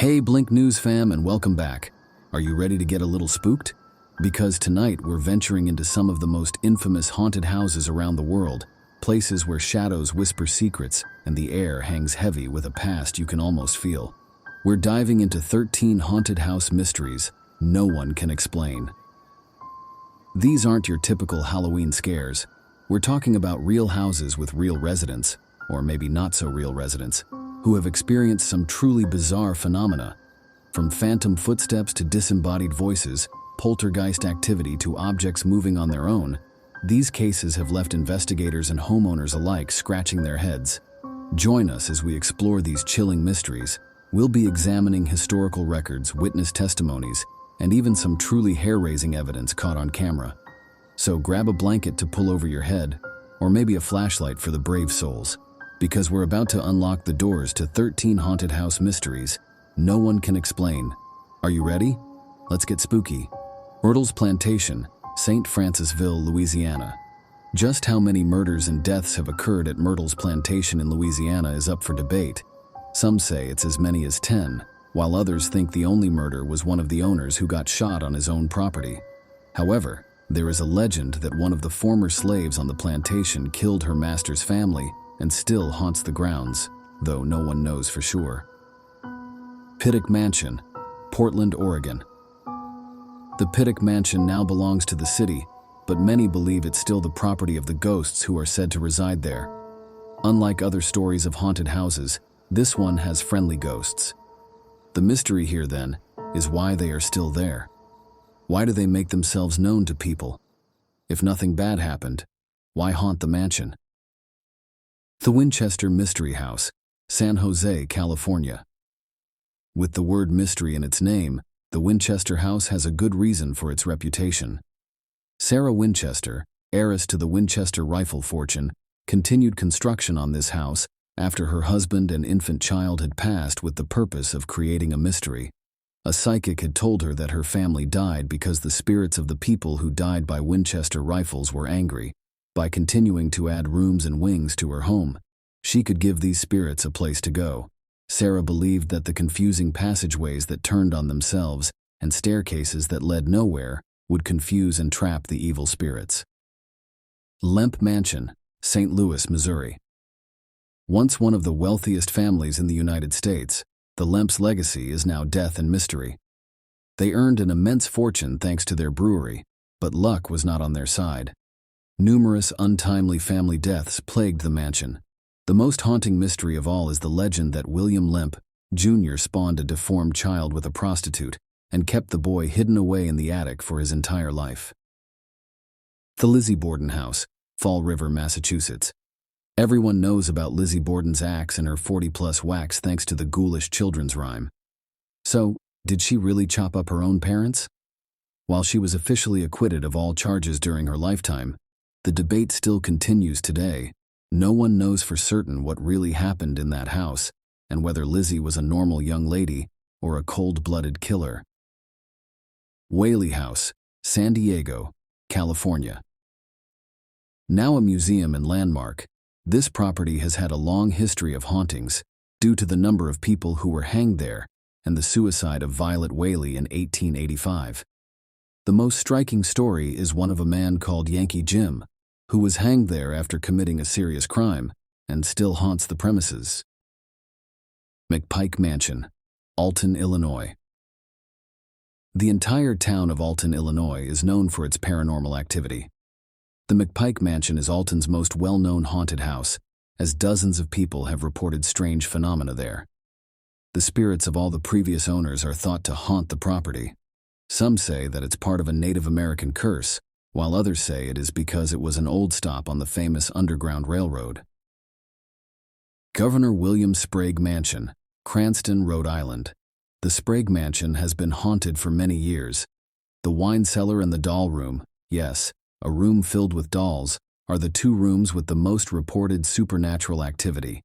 Hey Blink News fam, and welcome back. Are you ready to get a little spooked? Because tonight we're venturing into some of the most infamous haunted houses around the world, places where shadows whisper secrets and the air hangs heavy with a past you can almost feel. We're diving into 13 haunted house mysteries no one can explain. These aren't your typical Halloween scares. We're talking about real houses with real residents, or maybe not so real residents, who have experienced some truly bizarre phenomena. From phantom footsteps to disembodied voices, poltergeist activity to objects moving on their own, these cases have left investigators and homeowners alike scratching their heads. Join us as we explore these chilling mysteries. We'll be examining historical records, witness testimonies, and even some truly hair-raising evidence caught on camera. So grab a blanket to pull over your head, or maybe a flashlight for the brave souls, because we're about to unlock the doors to 13 haunted house mysteries no one can explain. Are you ready? Let's get spooky. Myrtles Plantation, St. Francisville, Louisiana. Just how many murders and deaths have occurred at Myrtles Plantation in Louisiana is up for debate. Some say it's as many as 10, while others think the only murder was one of the owners who got shot on his own property. However, there is a legend that one of the former slaves on the plantation killed her master's family and still haunts the grounds, though no one knows for sure. Pittock Mansion, Portland, Oregon. The Pittock Mansion now belongs to the city, but many believe it's still the property of the ghosts who are said to reside there. Unlike other stories of haunted houses, this one has friendly ghosts. The mystery here, then, is why they are still there. Why do they make themselves known to people? If nothing bad happened, why haunt the mansion? The Winchester Mystery House, San Jose, California. With the word mystery in its name, the Winchester House has a good reason for its reputation. Sarah Winchester, heiress to the Winchester rifle fortune, continued construction on this house after her husband and infant child had passed with the purpose of creating a mystery. A psychic had told her that her family died because the spirits of the people who died by Winchester rifles were angry. By continuing to add rooms and wings to her home, she could give these spirits a place to go. Sarah believed that the confusing passageways that turned on themselves and staircases that led nowhere would confuse and trap the evil spirits. Lemp Mansion, St. Louis, Missouri. Once one of the wealthiest families in the United States, the Lemp's legacy is now death and mystery. They earned an immense fortune thanks to their brewery, but luck was not on their side. Numerous untimely family deaths plagued the mansion. The most haunting mystery of all is the legend that William Lemp, Jr. spawned a deformed child with a prostitute and kept the boy hidden away in the attic for his entire life. The Lizzie Borden House, Fall River, Massachusetts. Everyone knows about Lizzie Borden's axe and her 40-plus whacks thanks to the ghoulish children's rhyme. So, did she really chop up her own parents? While she was officially acquitted of all charges during her lifetime, the debate still continues today. No one knows for certain what really happened in that house and whether Lizzie was a normal young lady or a cold-blooded killer. Whaley House, San Diego, California. Now a museum and landmark, this property has had a long history of hauntings due to the number of people who were hanged there and the suicide of Violet Whaley in 1885. The most striking story is one of a man called Yankee Jim, who was hanged there after committing a serious crime and still haunts the premises. McPike Mansion, Alton, Illinois. The entire town of Alton, Illinois is known for its paranormal activity. The McPike Mansion is Alton's most well-known haunted house, as dozens of people have reported strange phenomena there. The spirits of all the previous owners are thought to haunt the property. Some say that it's part of a Native American curse, while others say it is because it was an old stop on the famous Underground Railroad. Governor William Sprague Mansion, Cranston, Rhode Island. The Sprague Mansion has been haunted for many years. The wine cellar and the doll room, yes, a room filled with dolls, are the two rooms with the most reported supernatural activity.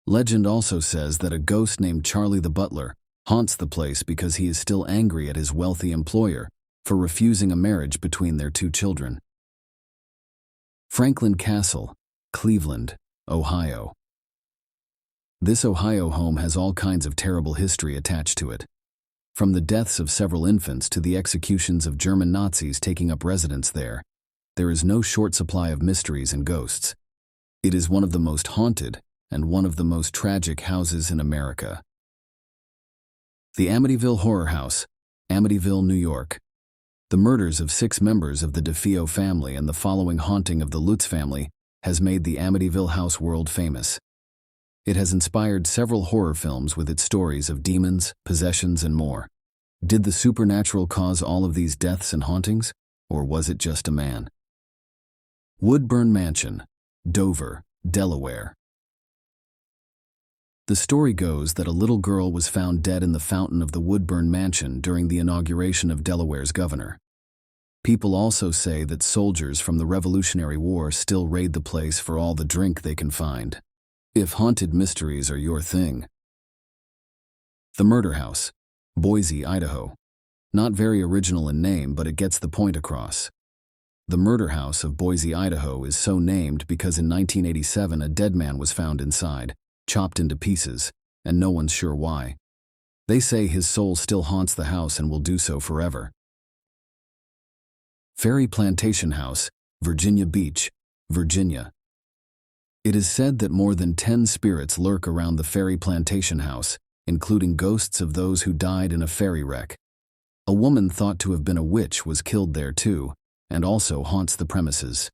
Legend also says that a ghost named Charlie the Butler haunts the place because he is still angry at his wealthy employer for refusing a marriage between their two children. Franklin Castle, Cleveland, Ohio. This Ohio home has all kinds of terrible history attached to it. From the deaths of several infants to the executions of German Nazis taking up residence there is no short supply of mysteries and ghosts. It is one of the most haunted and one of the most tragic houses in America. The Amityville Horror House, Amityville, New York. The murders of 6 members of the DeFeo family and the following haunting of the Lutz family has made the Amityville house world famous. It has inspired several horror films with its stories of demons, possessions, and more. Did the supernatural cause all of these deaths and hauntings, or was it just a man? Woodburn Mansion, Dover, Delaware. The story goes that a little girl was found dead in the fountain of the Woodburn Mansion during the inauguration of Delaware's governor. People also say that soldiers from the Revolutionary War still raid the place for all the drink they can find. If haunted mysteries are your thing. The Murder House, Boise, Idaho. Not very original in name, but it gets the point across. The Murder House of Boise, Idaho is so named because in 1987 a dead man was found inside, chopped into pieces, and no one's sure why. They say his soul still haunts the house and will do so forever. Ferry Plantation House, Virginia Beach, Virginia. It is said that more than 10 spirits lurk around the Ferry Plantation House, including ghosts of those who died in a ferry wreck. A woman thought to have been a witch was killed there too, and also haunts the premises.